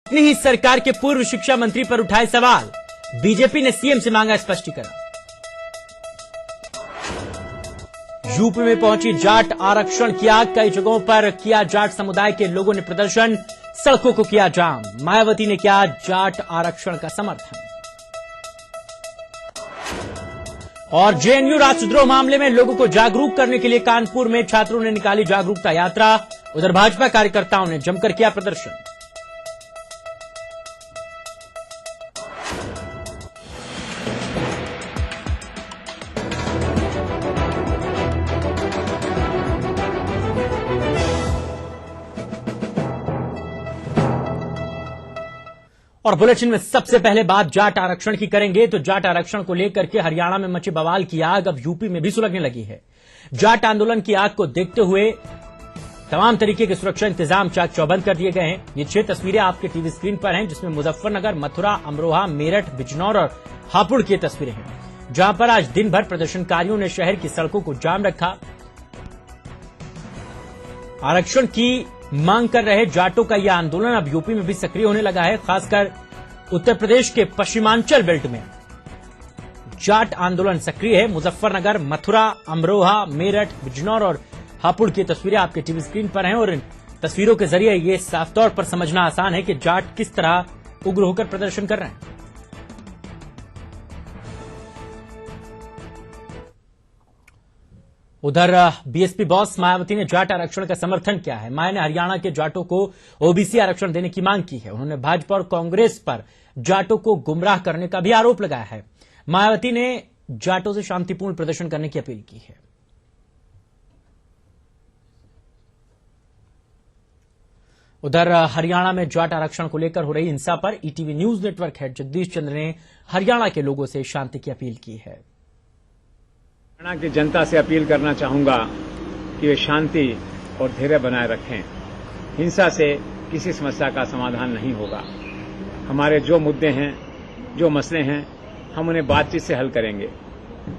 अपनी ही सरकार के पूर्व शिक्षा मंत्री पर उठाए सवाल, बीजेपी ने सीएम से मांगा स्पष्टीकरण। यूपी में पहुंची जाट आरक्षण की आग, कई जगहों पर किया जाट समुदाय के लोगों ने प्रदर्शन, सड़कों को किया जाम। मायावती ने किया जाट आरक्षण का समर्थन। और जेएनयू राष्ट्रद्रोह मामले में लोगों को जागरूक करने के लिए कानपुर में छात्रों ने निकाली जागरूकता यात्रा, उधर भाजपा कार्यकर्ताओं ने जमकर किया प्रदर्शन। और बुलेटिन में सबसे पहले बात जाट आरक्षण की करेंगे तो जाट आरक्षण को लेकर के हरियाणा में मचे बवाल की आग अब यूपी में भी सुलगने लगी है। जाट आंदोलन की आग को देखते हुए तमाम तरीके के सुरक्षा इंतजाम चाक चौबंद कर दिए गए हैं। ये 6 तस्वीरें आपके टीवी स्क्रीन पर हैं, जिसमें मुजफ्फरनगर, मथुरा, अमरोहा, मेरठ, बिजनौर और हापुड़ की तस्वीरें हैं, जहां पर आज दिन भर प्रदर्शनकारियों ने शहर की सड़कों को जाम रखा। आरक्षण की मांग कर रहे जाटों का यह आंदोलन अब यूपी में भी सक्रिय होने लगा है। खासकर उत्तर प्रदेश के पश्चिमांचल बेल्ट में जाट आंदोलन सक्रिय है। मुजफ्फरनगर, मथुरा, अमरोहा, मेरठ, बिजनौर और हापुड़ की तस्वीरें आपके टीवी स्क्रीन पर हैं और इन तस्वीरों के जरिए ये साफ तौर पर समझना आसान है कि जाट किस तरह उग्र होकर प्रदर्शन कर रहे हैं। उधर बीएसपी बॉस मायावती ने जाट आरक्षण का समर्थन किया है। माया ने हरियाणा के जाटों को ओबीसी आरक्षण देने की मांग की है। उन्होंने भाजपा और कांग्रेस पर जाटों को गुमराह करने का भी आरोप लगाया है। मायावती ने जाटों से शांतिपूर्ण प्रदर्शन करने की अपील की है। उधर हरियाणा में जाट आरक्षण को लेकर हो रही हिंसा पर ETV news network head Jagdish Chandra ने हरियाणा के लोगों से शांति की अपील की है। हरियाणा की जनता से अपील करना चाहूंगा कि वे शांति और धैर्य बनाए रखें। हिंसा से किसी समस्या का समाधान नहीं होगा। हमारे जो मुद्दे हैं, जो मसले हैं, हम उन्हें बातचीत से हल करेंगे।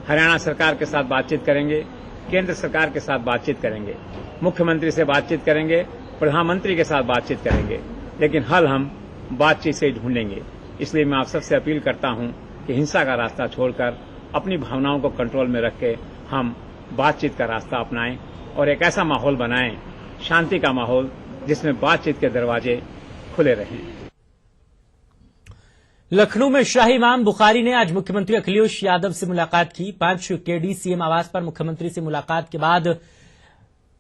हरियाणा सरकार के साथ बातचीत करेंगे, केंद्र सरकार के साथ बातचीत करेंगे, मुख्यमंत्री से बातचीत करेंगे, प्रधानमंत्री के साथ बातचीत करेंगे, लेकिन हल हम बातचीत से ही ढूंढेंगे। इसलिए मैं आप सबसे अपील करता हूं कि हिंसा का रास्ता छोड़कर अपनी भावनाओं को कंट्रोल में रख के हम बातचीत का रास्ता अपनाएं और एक ऐसा माहौल बनाएं, शांति का माहौल, जिसमें बातचीत के दरवाजे खुले रहें। लखनऊ में शाही इमाम बुखारी ने आज मुख्यमंत्री अखिलेश यादव से मुलाकात की। 5 केडी सीएम आवास पर मुख्यमंत्री से मुलाकात के बाद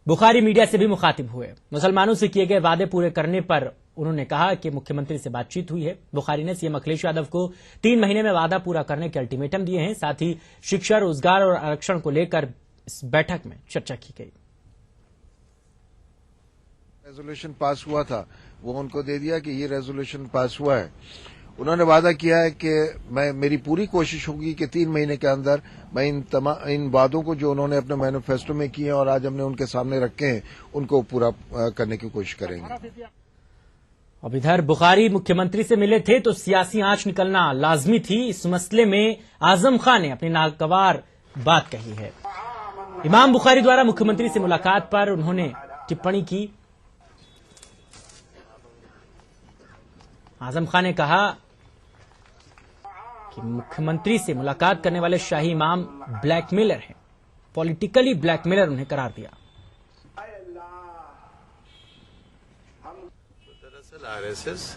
बुखारी मीडिया से भी मुखातिब हुए। मुसलमानों से किए गए वादे पूरे करने पर उन्होंने कहा कि मुख्यमंत्री से बातचीत हुई है। बुखारी ने सीएम अखिलेश यादव को 3 महीने में वादा पूरा करने के अल्टीमेटम दिए हैं। साथ ही शिक्षा, रोजगार और आरक्षण को लेकर इस बैठक में चर्चा की गई। रेजोल्यूशन पास हुआ था, वो उनको दे दिया कि ये रेजोल्यूशन पास हुआ है। उन्होंने वादा किया है कि मेरी पूरी कोशिश होगी कि 3 महीने के अंदर मैं इन वादों को जो उन्होंने अपने मैनिफेस्टो में किए और आज हमने उनके सामने रखे हैं, उनको पूरा करने की कोशिश करेंगे। अब इधर बुखारी मुख्यमंत्री से मिले थे तो सियासी आंच निकलना लाजमी थी। इस मसले में आजम खान ने अपनी नागवार बात कही है। इमाम बुखारी द्वारा मुख्यमंत्री से मुलाकात पर उन्होंने टिप्पणी की। आजम खान ने कहा कि मुख्यमंत्री से मुलाकात करने वाले शाही इमाम ब्लैकमेलर हैं, पॉलिटिकली ब्लैकमेलर उन्हें करार दिया। दरअसल आरएसएस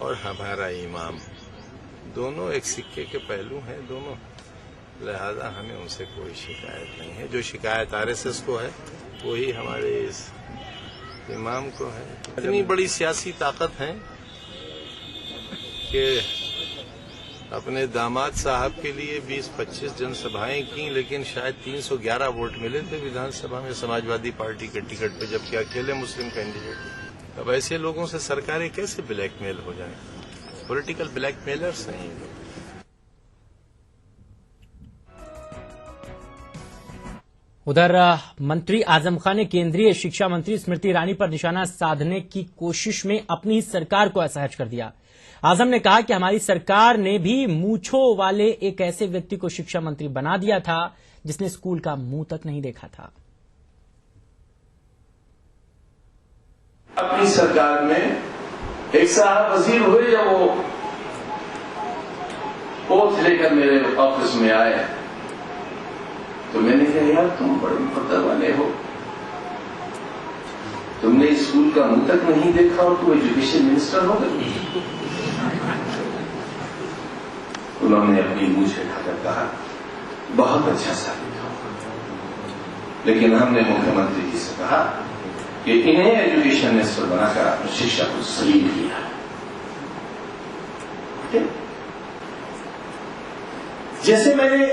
और हमारा इमाम दोनों एक सिक्के के पहलू हैं दोनों, लिहाजा हमें उनसे कोई शिकायत नहीं है। जो शिकायत आरएसएस को है वही हमारे इस इमाम को है। इतनी बड़ी सियासी ताकत है कि अपने दामाद साहब के लिए 20-25 जनसभाएं की, लेकिन शायद 311 वोट मिले थे विधानसभा में समाजवादी पार्टी के टिकट पे, जबकि अकेले मुस्लिम कैंडिडेट। अब ऐसे लोगों से सरकारें कैसे ब्लैकमेल हो जाएं? पॉलिटिकल ब्लैकमेलर्स हैं ये लोग। उधर मंत्री आजम खान ने केंद्रीय शिक्षा मंत्री स्मृति ईरानी पर निशाना साधने की कोशिश में अपनी ही सरकार को असहज कर दिया। आजम ने कहा कि हमारी सरकार ने भी मूंछों वाले एक ऐसे व्यक्ति को शिक्षा मंत्री बना दिया था जिसने स्कूल का मुंह तक नहीं देखा था। अपनी सरकार में एक साहब वजीर हुए, जब वो ओथ लेकर मेरे ऑफिस में आए तो मैंने कहा, यार तुम बड़े मुकद्दर वाले हो, तुमने स्कूल का मुंह तक नहीं देखा और तुम एजुकेशन मिनिस्टर हो गए। उन्होंने अपनी मूंछ उठाकर कहा, बहुत अच्छा साबित हो, लेकिन हमने मुख्यमंत्री जी से कहा कि इन्हें एजुकेशन मिनिस्टर बनाकर आपने शिक्षा को जलील किया। जैसे मैंने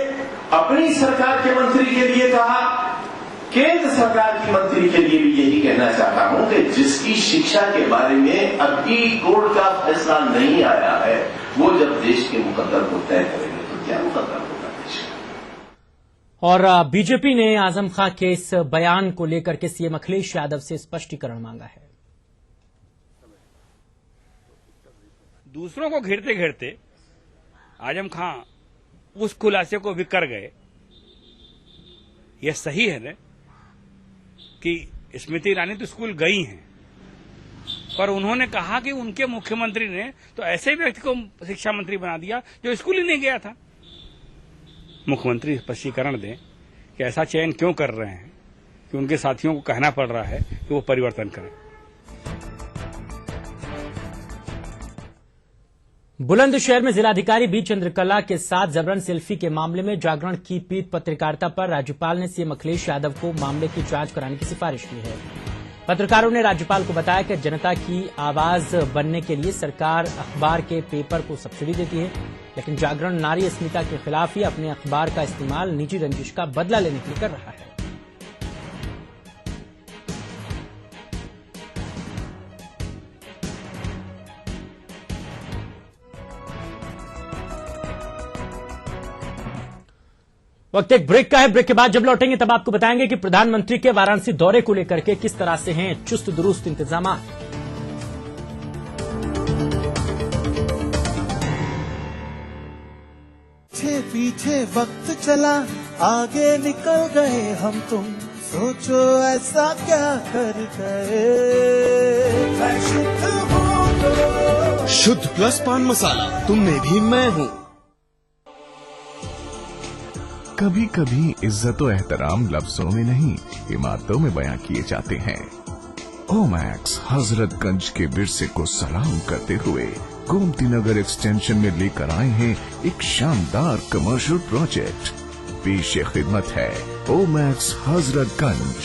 अपनी सरकार के मंत्री के लिए कहा, केंद्र सरकार की मंत्री के लिए भी यही कहना चाहता हूं कि जिसकी शिक्षा के बारे में अभी कोर्ट का फैसला नहीं आया है, वो जब देश के मुकद्दर को तय करेंगे तो क्या मुकद्दर होगा देश का। और बीजेपी ने आजम खां के इस बयान को लेकर के सीएम अखिलेश यादव से स्पष्टीकरण मांगा है। दूसरों को घेरते घेरते आजम खां उस खुलासे को भी कर गए। यह सही है ना कि स्मृति ईरानी तो स्कूल गई हैं, पर उन्होंने कहा कि उनके मुख्यमंत्री ने तो ऐसे व्यक्ति को शिक्षा मंत्री बना दिया जो स्कूल ही नहीं गया था। मुख्यमंत्री स्पष्टीकरण दें कि ऐसा चयन क्यों कर रहे हैं, कि उनके साथियों को कहना पड़ रहा है कि वो परिवर्तन करें। बुलंदशहर में जिलाधिकारी बी चंद्रकला के साथ जबरन सेल्फी के मामले में जागरण की पीठ पत्रकारिता पर राज्यपाल ने सीएम अखिलेश यादव को मामले की जांच कराने की सिफारिश की है। पत्रकारों ने राज्यपाल को बताया कि जनता की आवाज बनने के लिए सरकार अखबार के पेपर को सब्सिडी देती है, लेकिन जागरण नारी अस्मिता के खिलाफ ही अपने अखबार का इस्तेमाल निजी रंजिश का बदला लेने के लिए कर रहा है। वक्त एक ब्रेक का है। ब्रेक के बाद जब लौटेंगे तब आपको बताएंगे कि प्रधानमंत्री के वाराणसी दौरे को लेकर के किस तरह से हैं चुस्त दुरुस्त इंतजाम। पीछे वक्त चला, आगे निकल गए हम तुम, सोचो ऐसा क्या कर गए। शुद्ध प्लस पान मसाला, तुम में भी मैं हूँ। कभी कभी इज्जत और एहतराम लफ्जों में नहीं, इमारतों में बयां किए जाते हैं। ओमैक्स हजरतगंज के विरसे को सलाम करते हुए गोमती नगर एक्सटेंशन में लेकर आए हैं एक शानदार कमर्शियल प्रोजेक्ट। पेश खिदमत है ओमैक्स हजरतगंज।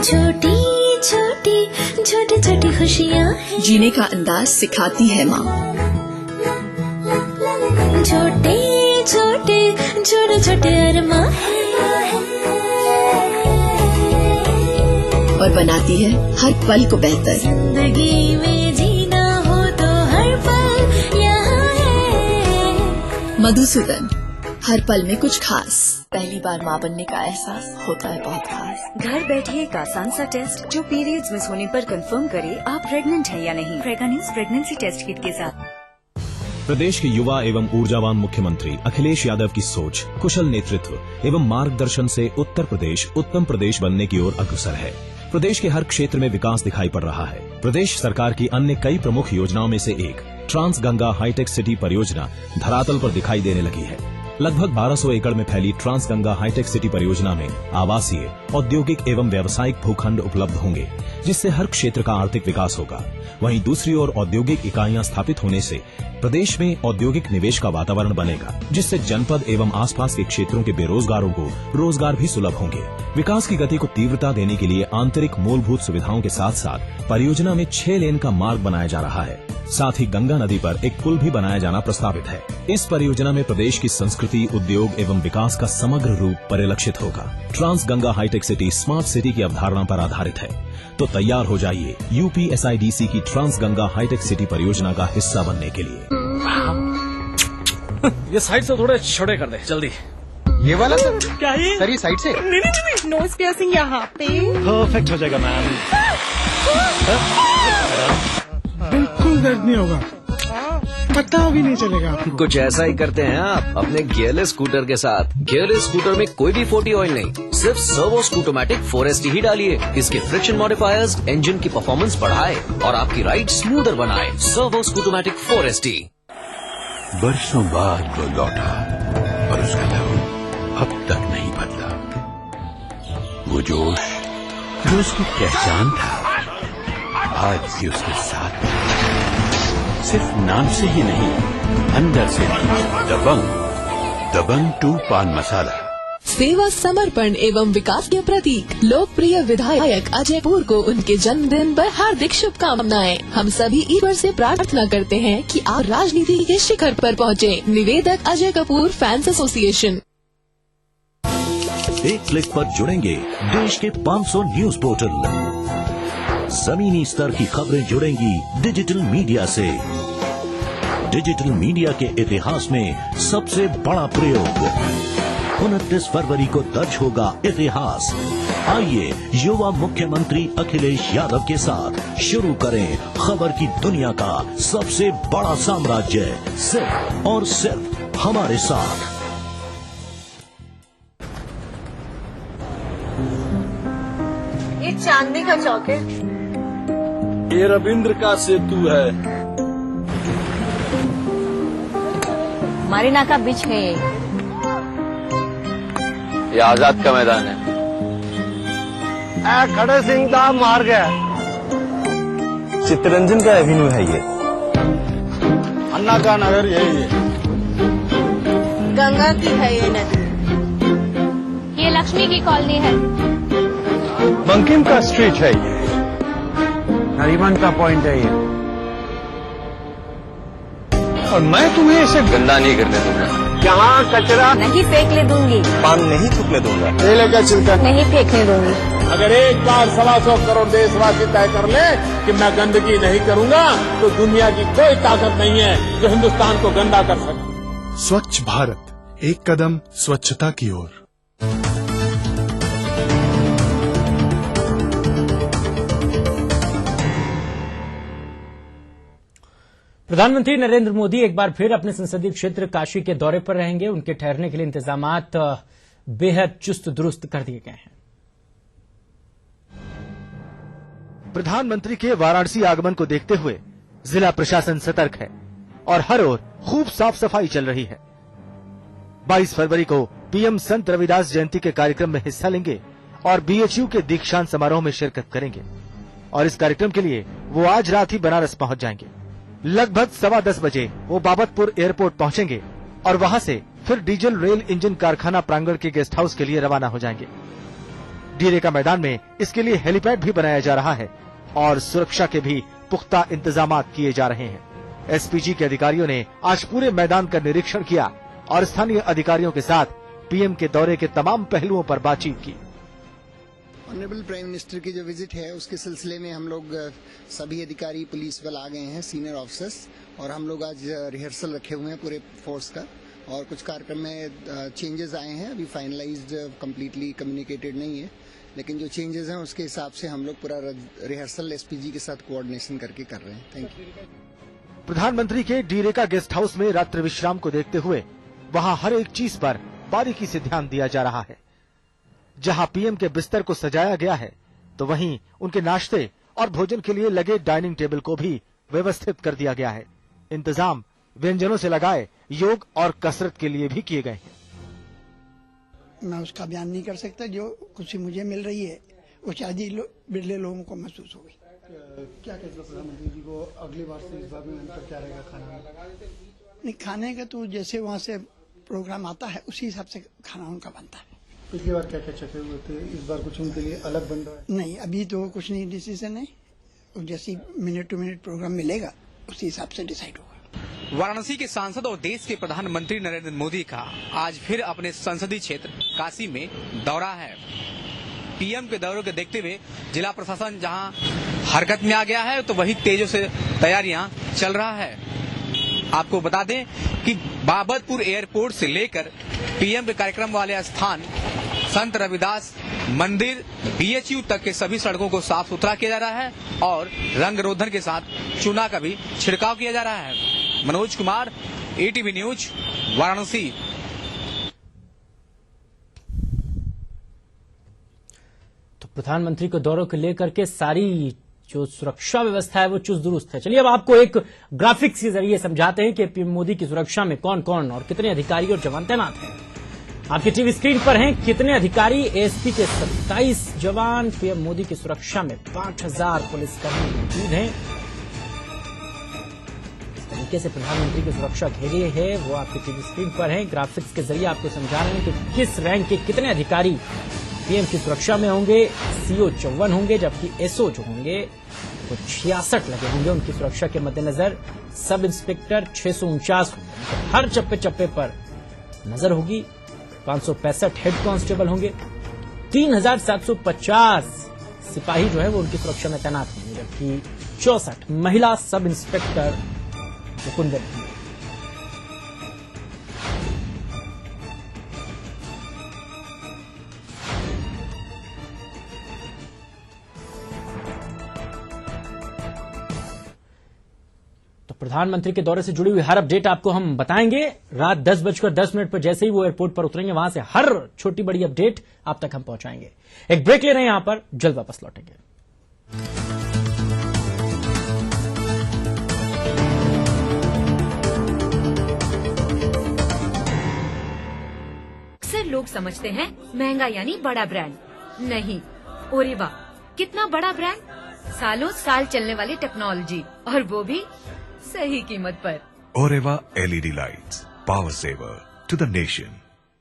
छोटी छोटी छोटी छोटी खुशियाँ जीने का अंदाज सिखाती है माँ। छोटे छोटे छोटे छोटे अरमा और बनाती है हर पल को बेहतर। जिंदगी में जीना हो तो हर पल यहाँ है। मधुसूदन, हर पल में कुछ खास। पहली बार माँ बनने का एहसास होता है बहुत खास। घर बैठे एक आसान सा टेस्ट जो पीरियड्स मिस होने पर कंफर्म करे आप प्रेग्नेंट है या नहीं। Prega News pregnancy test kit के साथ। प्रदेश के युवा एवं ऊर्जावान मुख्यमंत्री अखिलेश यादव की सोच, कुशल नेतृत्व एवं मार्गदर्शन से उत्तर प्रदेश उत्तम प्रदेश बनने की ओर अग्रसर है। प्रदेश के हर क्षेत्र में विकास दिखाई पड़ रहा है। प्रदेश सरकार की अन्य कई प्रमुख योजनाओं में से एक ट्रांस गंगा हाईटेक सिटी परियोजना धरातल पर दिखाई देने लगी है। लगभग 1200 एकड़ में फैली ट्रांस गंगा हाईटेक सिटी परियोजना में आवासीय, औद्योगिक एवं व्यावसायिक भूखंड उपलब्ध होंगे, जिससे हर क्षेत्र का आर्थिक विकास होगा। वहीं दूसरी ओर औद्योगिक इकाइयां स्थापित होने से प्रदेश में औद्योगिक निवेश का वातावरण बनेगा, जिससे जनपद एवं आसपास के क्षेत्रों के बेरोजगारों को रोजगार भी सुलभ होंगे। विकास की गति को तीव्रता देने के लिए आंतरिक मूलभूत सुविधाओं के साथ साथ परियोजना में 6 लेन का मार्ग बनाया जा रहा है। साथ ही गंगा नदी पर एक पुल भी बनाया जाना प्रस्तावित है। इस परियोजना में प्रदेश की संस्कृति, उद्योग एवं विकास का समग्र रूप परिलक्षित होगा। Trans Ganga hitech city smart city की अवधारणा पर आधारित है। तो तैयार हो जाइए यूपीएसआईडीसी की ट्रांस गंगा हाईटेक सिटी परियोजना का हिस्सा बनने के लिए। ये साइड से थोड़े छोटे कर दे जल्दी। ये वाला सर? क्या है सर ये साइड से? नहीं। नोज पियर्सिंग यहाँ पे परफेक्ट हो जाएगा मैम। बिल्कुल दर्द नहीं होगा। पता भी नहीं चलेगा आपको। कुछ ऐसा ही करते हैं आप अपने गियरलेस स्कूटर के साथ। गियरलेस स्कूटर में कोई भी 40 ऑयल नहीं, सिर्फ सर्वो स्कूटोमैटिक 4ST ही डालिए। इसके फ्रिक्शन मॉडिफायर्स इंजन की परफॉर्मेंस बढ़ाए और आपकी राइड स्मूदर बनाए। Servo scootomatic 4ST। बरसों बाद वो लौटा और उसका लहू अब तक नहीं बदला। वो जोश जो उसकी पहचान था आज भी उसके साथ है। सिर्फ नाम से ही नहीं, अंदर से भी। दबंग 2 पान मसाला। सेवा, समर्पण एवं विकास के प्रतीक लोकप्रिय विधायक अजय कपूर को उनके जन्मदिन पर हार्दिक शुभकामनाएं। हम सभी ईश्वर से प्रार्थना करते हैं कि आप राजनीति के शिखर पर पहुंचे। निवेदक अजय कपूर फैंस एसोसिएशन। एक क्लिक पर जुड़ेंगे देश के 500 न्यूज पोर्टल। जमीनी स्तर की खबरें जुड़ेंगी डिजिटल मीडिया से। डिजिटल मीडिया के इतिहास में सबसे बड़ा प्रयोग। 29 फरवरी को दर्ज होगा इतिहास। आइए युवा मुख्यमंत्री अखिलेश यादव के साथ शुरू करें खबर की दुनिया का सबसे बड़ा साम्राज्य, सिर्फ और सिर्फ हमारे साथ। ये चांदनी का चौक है। ये रविंद्र का सेतु है। मारीना का बीच है ये आजाद का मैदान है। खड़े सिंह का मार्ग है। चित्तरंजन का एवेन्यू है ये। अन्ना का नगर यही है। गंगा की है ये नदी। ये लक्ष्मी की कॉलोनी है। बंकिम का स्ट्रीट है ये। नरीमन का पॉइंट है ये। और मैं तुम्हें इसे गंदा नहीं करने दूंगा। यहाँ कचरा नहीं फेंकने दूंगी। पान नहीं थूकने दूंगा। केले का छिलका नहीं फेंकने दूंगी। अगर एक बार 125 करोड़ देशवासी तय कर ले कि मैं गंदगी नहीं करूंगा तो दुनिया की कोई ताकत नहीं है जो हिंदुस्तान को गंदा कर सके। स्वच्छ भारत, एक कदम स्वच्छता की ओर। प्रधानमंत्री नरेंद्र मोदी एक बार फिर अपने संसदीय क्षेत्र काशी के दौरे पर रहेंगे। उनके ठहरने के लिए इंतजामात बेहद चुस्त दुरुस्त कर दिए गए हैं। प्रधानमंत्री के वाराणसी आगमन को देखते हुए जिला प्रशासन सतर्क है और हर ओर खूब साफ सफाई चल रही है। 22 फरवरी को पीएम संत रविदास जयंती के कार्यक्रम में हिस्सा लेंगे और बीएचयू के दीक्षांत समारोह में शिरकत करेंगे और इस कार्यक्रम के लिए वो आज रात ही बनारस पहुंच जाएंगे। लगभग 10:15 बजे वो बाबतपुर एयरपोर्ट पहुंचेंगे और वहां से फिर डीजल रेल इंजन कारखाना प्रांगण के गेस्ट हाउस के लिए रवाना हो जाएंगे। डीरेका मैदान में इसके लिए हेलीपैड भी बनाया जा रहा है और सुरक्षा के भी पुख्ता इंतजाम किए जा रहे हैं। एसपीजी के अधिकारियों ने आज पूरे मैदान का निरीक्षण किया और स्थानीय अधिकारियों के साथ पीएम के दौरे के तमाम पहलुओं पर बातचीत की। ऑनरेबल प्राइम मिनिस्टर की जो विजिट है उसके सिलसिले में हम लोग सभी अधिकारी पुलिस बल आ गए हैं, सीनियर ऑफिसर्स, और हम लोग आज रिहर्सल रखे हुए हैं पूरे फोर्स का और कुछ कार्यक्रम में चेंजेस आए हैं। अभी फाइनलाइज्ड कंप्लीटली कम्युनिकेटेड नहीं है, लेकिन जो चेंजेस हैं उसके हिसाब से हम लोग पूरा रिहर्सल एसपीजी के साथ कोऑर्डिनेशन करके कर रहे हैं। Thank you. प्रधानमंत्री के डीरेका गेस्ट हाउस में रात्रि विश्राम को देखते हुए वहां हर एक चीज पर बारीकी से ध्यान दिया जा रहा है। जहां पीएम के बिस्तर को सजाया गया है तो वहीं उनके नाश्ते और भोजन के लिए लगे डाइनिंग टेबल को भी व्यवस्थित कर दिया गया है। इंतजाम व्यंजनों से लगाए योग और कसरत के लिए भी किए गए हैं। मैं उसका बयान नहीं कर सकता। जो खुशी मुझे मिल रही है वो शायद ही बिरले लोगों को महसूस होगी। क्या कहते हैं प्रधानमंत्री जी को अगली बार से इस बार में उनका क्या रहेगा खाना? नहीं, खाने का तो जैसे वहाँ से प्रोग्राम आता है उसी हिसाब से खाना उनका बनता है। पिछली बार क्या क्या चखे हुए थे, इस बार कुछ उनके लिए अलग बन रहा है? नहीं, अभी तो कुछ नहीं डिसीजन है। जैसी मिनट टू मिनट प्रोग्राम मिलेगा उसी हिसाब से डिसाइड होगा। वाराणसी के सांसद और देश के प्रधानमंत्री नरेंद्र मोदी का आज फिर अपने संसदीय क्षेत्र काशी में दौरा है। पीएम के दौरे को देखते हुए जिला प्रशासन जहां हरकत में आ गया है तो वही तेजों से तैयारियां चल रहा है। आपको बता दें कि बाबतपुर एयरपोर्ट से लेकर पीएम के कार्यक्रम वाले स्थान संत रविदास मंदिर बीएचयू तक के सभी सड़कों को साफ सुथरा किया जा रहा है और रंग रोधन के साथ चूना का भी छिड़काव किया जा रहा है। Manoj Kumar, ATV news, Varanasi. तो प्रधानमंत्री को दौरों को लेकर के सारी जो सुरक्षा व्यवस्था है वो चुस्त दुरुस्त है। चलिए अब आपको एक ग्राफिक्स के जरिए समझाते हैं कि पीएम मोदी की सुरक्षा में कौन कौन और कितने अधिकारी और जवान तैनात हैं। आपकी टीवी स्क्रीन पर हैं कितने अधिकारी, एएसपी के 27 जवान, पीएम मोदी की सुरक्षा में 5000 पुलिसकर्मी मौजूद हैं। इस तरीके से प्रधानमंत्री की सुरक्षा घेरी है वो आपकी टीवी स्क्रीन पर है। ग्राफिक्स के जरिए आपको समझा रहे हैं कि किस रैंक के कितने अधिकारी पीएम की सुरक्षा में होंगे। सीओ 54 होंगे, जबकि एसओ जो होंगे वो 66 लगे होंगे उनकी सुरक्षा के मद्देनजर। सब इंस्पेक्टर 649 होंगे, हर चप्पे चप्पे पर नजर होगी। 565 हेड कांस्टेबल होंगे। 3750 सिपाही जो है वो उनकी सुरक्षा में तैनात होंगे, जबकि 64 महिला सब इंस्पेक्टर मुकुंदन होंगे। प्रधानमंत्री के दौरे से जुड़ी हुई हर अपडेट आपको हम बताएंगे। रात 10:10 पर जैसे ही वो एयरपोर्ट पर उतरेंगे वहां से हर छोटी बड़ी अपडेट आप तक हम पहुंचाएंगे। एक ब्रेक ले रहे हैं यहां पर, जल्द वापस लौटेंगे। अक्सर लोग समझते हैं महंगा यानी बड़ा ब्रांड, नहीं। अरे वाह, कितना बड़ा ब्रांड, सालों साल चलने वाली टेक्नोलॉजी, और वो भी सही कीमत पर। Oreva LED lights, power saver to the nation.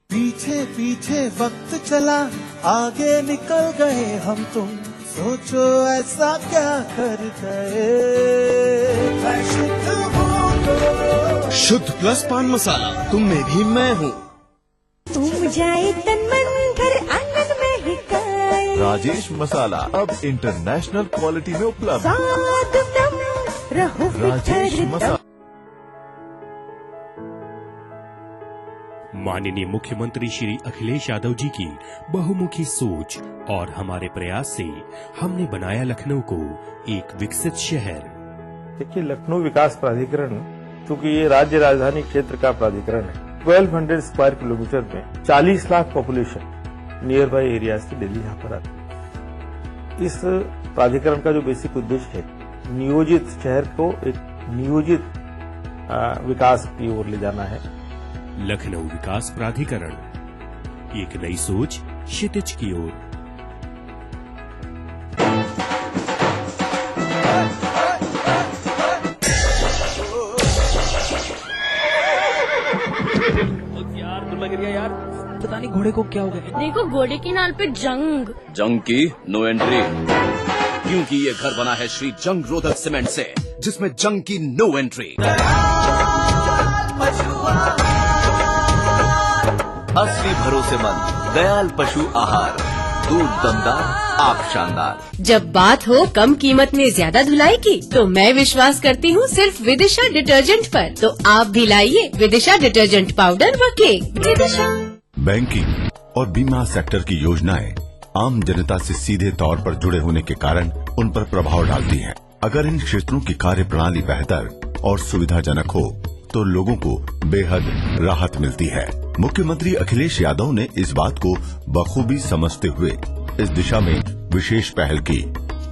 पीछे पीछे वक्त चला, आगे निकल गए हम तुम, सोचो ऐसा क्या कर गए। शुद्ध प्लस पान मसाला, तुम में भी मैं हूँ। तुम जाए तन मन घर आंगन में ही काए। राजेश मसाला अब इंटरनेशनल क्वालिटी में उपलब्ध। राजेश मसाला। माननीय मुख्यमंत्री श्री अखिलेश यादव जी की बहुमुखी सोच और हमारे प्रयास से हमने बनाया लखनऊ को एक विकसित शहर। देखिए, लखनऊ विकास प्राधिकरण चूंकि ये राज्य राजधानी क्षेत्र का प्राधिकरण है, 1200 स्क्वायर किलोमीटर में 40 lakh population near by area से दिल्ली यहाँ पर आती है। इस प्राधिकरण का जो बेसिक उद्देश्य है, नियोजित शहर को एक नियोजित विकास की ओर ले जाना है। लखनऊ विकास प्राधिकरण, एक नई सोच क्षितिज की ओर। यार पता नहीं घोड़े को क्या हो गया। देखो घोड़े की नाल पे जंग की नो एंट्री, क्योंकि ये घर बना है श्री जंग रोधक सीमेंट से, जिसमें जंग की नो एंट्री। असली भरोसेमंद दयाल पशु आहार, दूध दमदार, आप शानदार। जब बात हो कम कीमत में ज्यादा धुलाई की, तो मैं विश्वास करती हूँ सिर्फ विदिशा डिटर्जेंट पर। तो आप भी लाइए विदिशा डिटर्जेंट पाउडर व केक। विदिशा। बैंकिंग और बीमा सेक्टर की योजनाएं आम जनता से सीधे तौर पर जुड़े होने के कारण उन पर प्रभाव डालती हैं। अगर इन क्षेत्रों की कार्य प्रणाली बेहतर और सुविधाजनक हो तो लोगों को बेहद राहत मिलती है। मुख्यमंत्री अखिलेश यादव ने इस बात को बखूबी समझते हुए इस दिशा में विशेष पहल की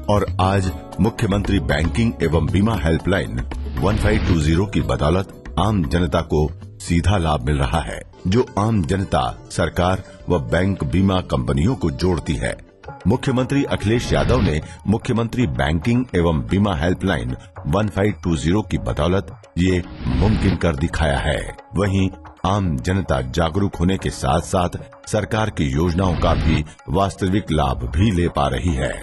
और आज मुख्यमंत्री बैंकिंग एवं बीमा हेल्पलाइन 1520 की बदौलत आम जनता को सीधा लाभ मिल रहा है, जो आम जनता, सरकार व बैंक बीमा कंपनियों को जोड़ती है। मुख्यमंत्री अखिलेश यादव ने मुख्यमंत्री बैंकिंग एवं बीमा हेल्पलाइन 1520 की बदौलत ये मुमकिन कर दिखाया है। वहीं आम जनता जागरूक होने के साथ साथ सरकार की योजनाओं का भी वास्तविक लाभ भी ले पा रही है।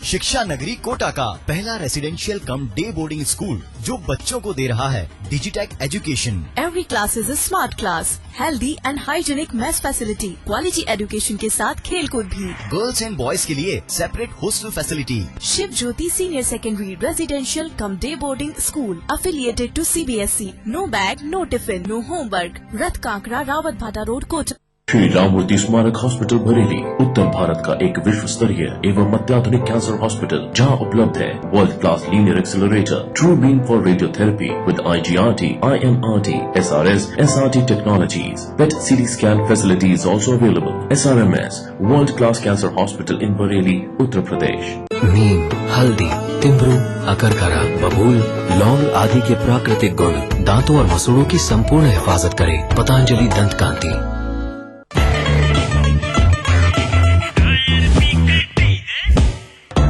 शिक्षा नगरी कोटा का पहला residential cum day boarding school जो बच्चों को दे रहा है Digitek education. Every class is a smart class, healthy and hygienic mess facility, quality education के साथ खेल कूद भी। गर्ल्स एंड बॉयज के लिए separate hostel facility. Shiv Jyoti senior secondary residential cum day boarding school affiliated to CBSE. No bag, no tiffin, no homework. रथ कांकरा रावत भाटा road Kota. Shri Ramamurthy स्मारक hospital Bareilly उत्तर भारत का एक विश्व स्तरीय एवं अत्याधुनिक कैंसर हॉस्पिटल, जहां उपलब्ध है world class linear accelerator, true beam for radiotherapy with IGRT, IMRT, SRS, SRT technologies, PET CT scan facilities also available. SRMS world class cancer hospital in Bareilly, Uttar Pradesh. नीम, हल्दी, तिमरू, अकरकरा, बबूल, लौंग आदि के प्राकृतिक गुण दांतों और मसूड़ों की संपूर्ण हिफाजत करे. पतंजलि दंत कांति.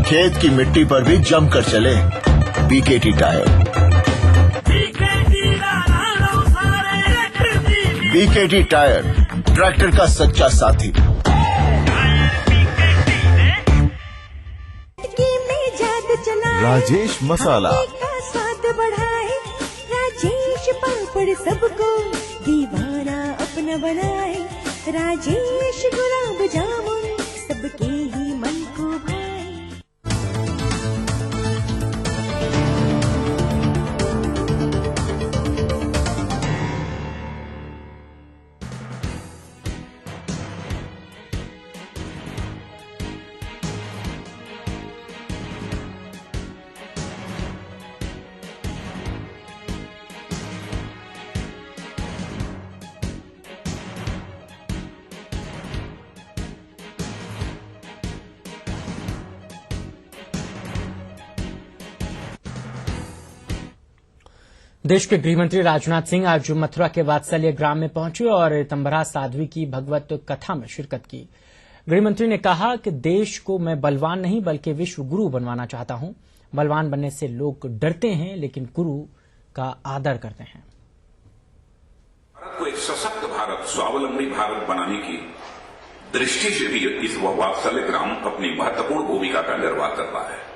खेत की मिट्टी पर भी जमकर चले BKT tyre. BKT tyre, tractor का सच्चा साथी. राजेश मसाला. का स्वाद बढ़ाए, राजेश पापड़ सबको दीवाना अपना बनाए. राजेश गुलाब जामुन सबके ही मन को भाए. देश के गृहमंत्री राजनाथ सिंह आज मथुरा के वात्सल्य ग्राम में पहुंचे और तंबरा साध्वी की भगवत कथा में शिरकत की. गृहमंत्री ने कहा कि देश को मैं बलवान नहीं बल्कि विश्व गुरु बनवाना चाहता हूं. बलवान बनने से लोग डरते हैं लेकिन गुरु का आदर करते हैं. भारत को एक सशक्त भारत, स्वावलंबी भारत बनाने की दृष्टि से भी इस वात्सल्य ग्राम अपनी महत्वपूर्ण भूमिका का निर्वाह करता है.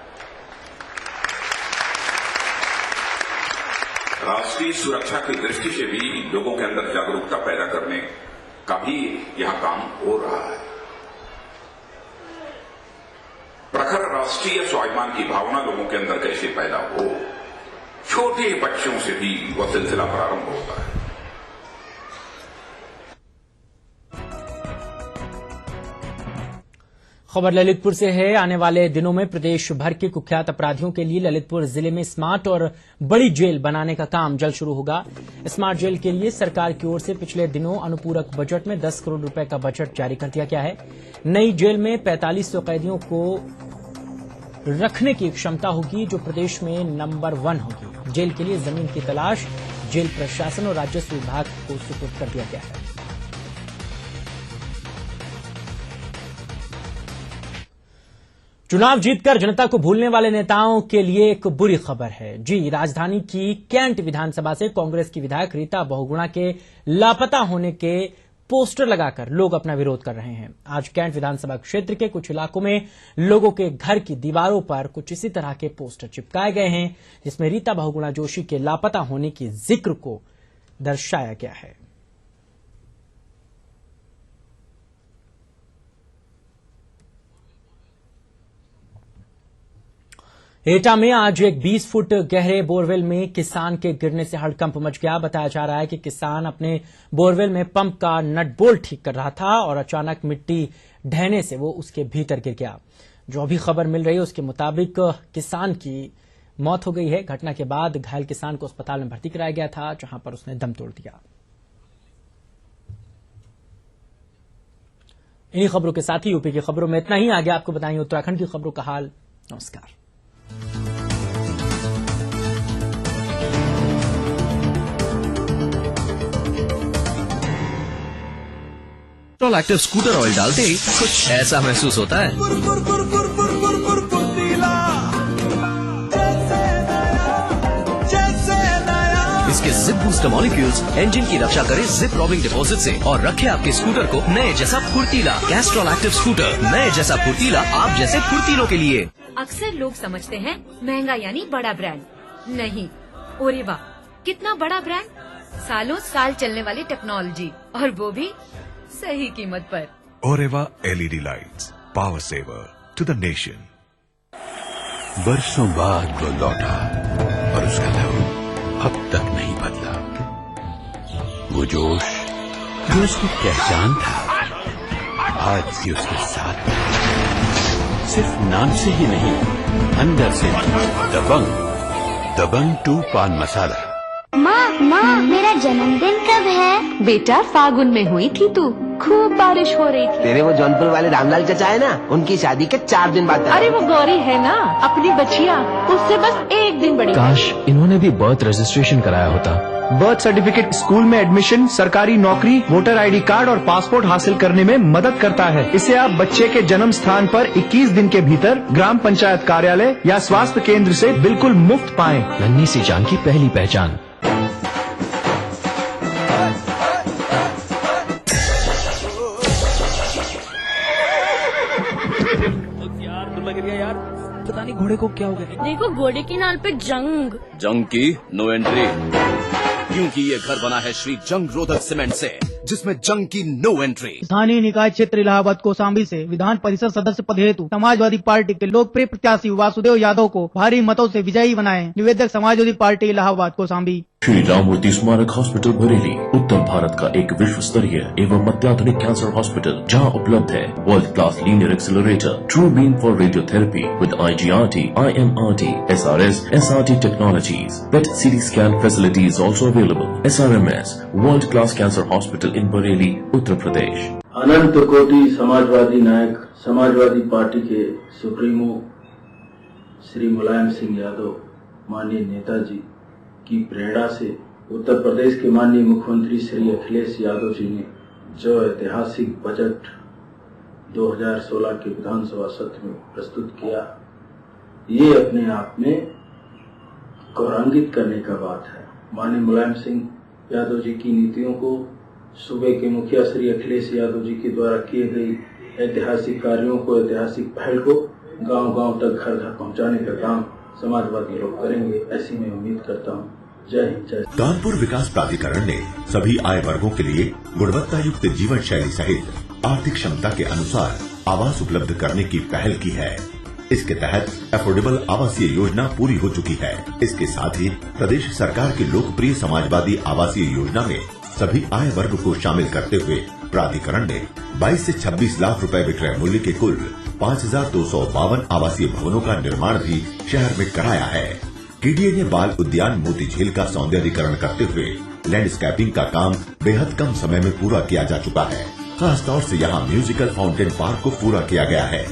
राष्ट्रीय सुरक्षा की दृष्टि से भी लोगों के अंदर जागरूकता पैदा करने का भी यह काम हो रहा है. प्रखर राष्ट्रीय स्वाभिमान की भावना लोगों के अंदर कैसे पैदा हो, छोटे बच्चों से भी वह सिलसिला प्रारंभ होता है. खबर ललितपुर से है. आने वाले दिनों में प्रदेश भर के कुख्यात अपराधियों के लिए ललितपुर जिले में स्मार्ट और बड़ी जेल बनाने का काम जल्द शुरू होगा. स्मार्ट जेल के लिए सरकार की ओर से पिछले दिनों अनुपूरक बजट में 10 करोड़ रुपए का बजट जारी कर दिया गया है. नई जेल में 4500 कैदियों को रखने की क्षमता होगी जो प्रदेश में नंबर 1 होगी. जेल के लिए जमीन की तलाश जेल प्रशासन और राजस्व विभाग को सुपुर्द कर दिया गया है. चुनाव जीतकर जनता को भूलने वाले नेताओं के लिए एक बुरी खबर है. जी, राजधानी की कैंट विधानसभा से कांग्रेस की विधायक रीता बहुगुणा के लापता होने के पोस्टर लगाकर लोग अपना विरोध कर रहे हैं. आज कैंट विधानसभा क्षेत्र के कुछ इलाकों में लोगों के घर की दीवारों पर कुछ इसी तरह के पोस्टर चिपकाए गए हैं जिसमें रीता बहुगुणा जोशी के लापता होने की जिक्र को दर्शाया गया है. एटा में आज एक 20 फुट गहरे बोरवेल में किसान के गिरने से हड़कंप मच गया. बताया जा रहा है कि किसान अपने बोरवेल में पंप का नट बोल्ट ठीक कर रहा था और अचानक मिट्टी ढहने से वो उसके भीतर गिर गया. जो अभी खबर मिल रही है उसके मुताबिक किसान की मौत हो गई है. घटना के बाद घायल किसान को अस्पताल में भर्ती कराया गया था जहां पर उसने दम तोड़ दिया. इन्हीं खबरों के साथ ही यूपी की खबरों में इतना ही. आगे आपको बताएंगे उत्तराखंड की खबरों का हाल. नमस्कार. पेट्रोल एक्टिव स्कूटर ऑयल डालते ही कुछ ऐसा महसूस होता है. इसके जिप बूस्टर मॉलिक्यूल्स इंजन की रक्षा करें जिप रॉबिंग डिपॉजिट से और रखे आपके स्कूटर को नए जैसा फुर्तीला. कैस्ट्रॉल एक्टिव स्कूटर, नए जैसा फुर्तीला, आप जैसे फुर्तीलों के लिए. अक्सर लोग समझते हैं महंगा यानी बड़ा ब्रांड. नहीं, ओरे वाह, कितना बड़ा ब्रांड, सालों साल चलने वाली टेक्नोलॉजी और वो भी सही कीमत पर. Oreva LED lights, power saver to the nation. बरसों बाद वो लौटा और उसका लहू अब तक नहीं बदला. वो जोश जो उसकी पहचान था आज भी उसके साथ सिर्फ नाम से ही नहीं, अंदर से भी। दबंग 2 पान मसाला। माँ मेरा जन्मदिन कब है? बेटा फागुन में हुई थी तू, खूब बारिश हो रही थी। तेरे वो जौनपुर वाले रामलाल चचा है ना, उनकी शादी के 4 दिन बाद। अरे वो गौरी है ना, अपनी बचिया, उससे बस 1 दिन बड़ी। काश इन्होंने भी बर्थ रजिस्ट्रेशन कराया होता। बर्थ सर्टिफिकेट स्कूल में एडमिशन, सरकारी नौकरी, वोटर आईडी कार्ड और पासपोर्ट हासिल करने में मदद करता है। इसे आप बच्चे के जन्म स्थान पर 21 दिन के भीतर ग्राम पंचायत कार्यालय या स्वास्थ्य केंद्र से बिल्कुल मुफ्त पाएं। नन्ही सी जान की पहली पहचान। यार पता नहीं घोड़े को क्या हो गया। देखो घोड़े की नाल पे जंग की नो एंट्री, क्योंकि ये घर बना है श्री जंग रोधक सीमेंट से, जिसमें जंग की नो एंट्री। स्थानीय निकाय क्षेत्र इलाहाबाद कौशाम्बी से विधान परिषद सदस्य पद हेतु समाजवादी पार्टी के लोकप्रिय प्रत्याशी वासुदेव यादव को भारी मतों से विजयी बनाए। निवेदक समाजवादी पार्टी इलाहाबाद कौशाम्बी। श्री राममूर्ति स्मारक हॉस्पिटल बरेली उत्तर भारत का एक विश्व स्तरीय एवं अत्याधुनिक कैंसर हॉस्पिटल, जहां उपलब्ध है world class linear accelerator, true beam for radiotherapy with IGRT, IMRT, SRS, SRT technologies, PET CT scan facilities also available. SRMS world class cancer hospital in Bareilly, Uttar Pradesh. अनंत कोटि समाजवादी नायक, समाजवादी पार्टी के सुप्रीमो श्री मुलायम सिंह यादव, माननीय नेताजी की प्रेरणा से उत्तर प्रदेश के माननीय मुख्यमंत्री श्री अखिलेश यादव जी ने जो ऐतिहासिक बजट 2016 के विधानसभा सत्र में प्रस्तुत किया, ये अपने आप में गौरवान्वित करने का बात है। माननीय मुलायम सिंह यादव जी की नीतियों को सूबे के मुखिया श्री अखिलेश यादव जी के द्वारा किए गए ऐतिहासिक कार्यों को, ऐतिहासिक पहल को गांव-गांव तक, घर-घर पहुंचाने का काम समाजवादी लोग करेंगे, ऐसी मैं उम्मीद करता हूँ। जय हिंद, जय। कानपुर विकास प्राधिकरण ने सभी आय वर्गों के लिए गुणवत्ता युक्त जीवन शैली सहित आर्थिक क्षमता के अनुसार आवास उपलब्ध करने की पहल की है। इसके तहत अफोर्डेबल आवासीय योजना पूरी हो चुकी है। इसके साथ ही प्रदेश सरकार की लोकप्रिय समाजवादी आवासीय योजना में सभी आय वर्ग को शामिल करते हुए प्राधिकरण ने 22 से 26 लाख रुपए विक्रय मूल्य के कुल 5252 आवासीय भवनों का निर्माण भी शहर में कराया है। KDA ने बाल उद्यान मोती झील का सौंदर्यीकरण करते हुए लैंडस्केपिंग का काम बेहद कम समय में पूरा किया जा चुका है। खास तौर से यहाँ म्यूजिकल फाउंटेन पार्क को पूरा किया गया है।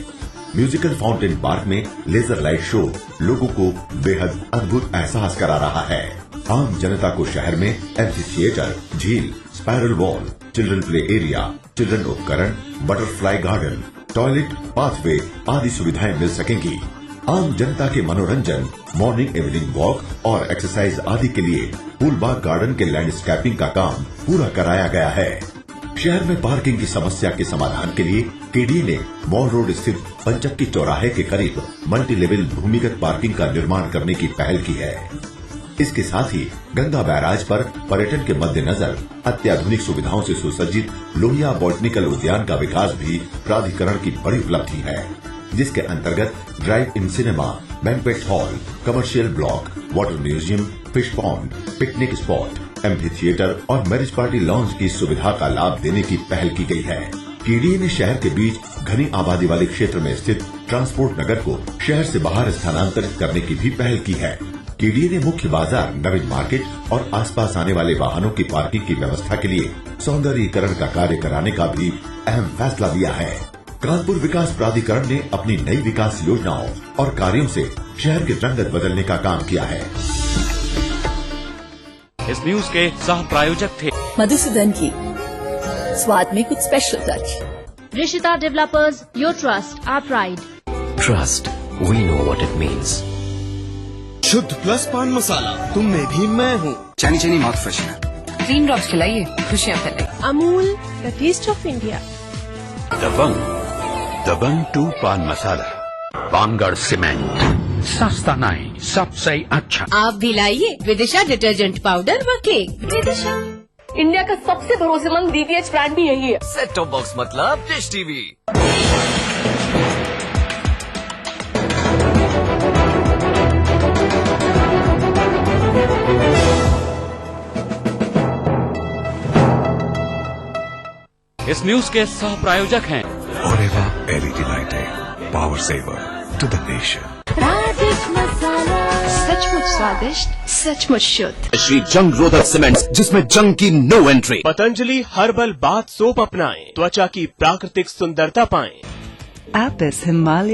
म्यूजिकल फाउंटेन पार्क में लेजर लाइट शो लोगों को बेहद अद्भुत एहसास करा रहा है। आम जनता को शहर में एम्फी थिएटर, झील, spiral wall, children play area, children उपकरण, बटरफ्लाई गार्डन, टॉयलेट, पाथवे आदि सुविधाएं मिल सकेंगी। आम जनता के मनोरंजन, मॉर्निंग इवनिंग वॉक और एक्सरसाइज आदि के लिए फूलबाग गार्डन के लैंडस्केपिंग का काम पूरा कराया गया है। शहर में पार्किंग की समस्या के समाधान के लिए KDA ने मॉल रोड स्थित पंचक्की चौराहे के करीब मल्टी लेवल भूमिगत पार्किंग का निर्माण करने की पहल की है। इसके साथ ही गंगा बैराज पर पर्यटन के मद्देनजर अत्याधुनिक सुविधाओं से सुसज्जित लोहिया बॉटनिकल उद्यान का विकास भी प्राधिकरण की बड़ी उपलब्धि है, जिसके अंतर्गत drive in cinema, banquet hall, commercial block, water museum, fish pond, picnic spot, amphi theatre और मैरिज पार्टी लॉन्ज की सुविधा का लाभ देने की पहल की गई है। KDA ने शहर के बीच घनी आबादी वाले क्षेत्र में स्थित ट्रांसपोर्ट नगर को शहर से बाहर स्थानांतरित करने की भी पहल की है। KDA ने मुख्य बाजार, नवीन मार्केट और आसपास आने वाले वाहनों की पार्किंग की व्यवस्था के लिए सौंदर्यीकरण का कार्य कराने का भी अहम फैसला लिया है। कानपुर विकास प्राधिकरण ने अपनी नई विकास योजनाओं और कार्यों से शहर के रंगत बदलने का काम किया है। इस न्यूज के सह प्रायोजक थे मधुसूदन की, स्वाद में कुछ special touch. Rishita developers, your trust our pride. Trust, we know what it means. Shuddh plus pan masala, तुम में भी मैं हूँ। चनी चनी माउथ फ्रेशनर, ग्रीन ड्रॉप्स खिलाइए, खुशियाँ फैले। Amul, the taste of India. Dabang 2 pan masala, Panagarh cement, सस्ता नहीं सबसे अच्छा। आप भी लाइए विदिशा डिटर्जेंट पाउडर व केक। विदिशा, इंडिया का सबसे भरोसेमंद DTH ब्रांड भी यही है। सेट टॉप बॉक्स मतलब डिश टीवी। इस न्यूज के सह प्रायोजक हैं LED लाइटें, power saver to the nation. Radhik masala, सचमुच स्वादिष्ट, सचमुच शुद्ध। श्री जंग रोधक सीमेंट, जिसमें जंग की no entry. Patanjali herbal bath soap अपनाएं, त्वचा की प्राकृतिक सुंदरता पाएं। Apis Himalaya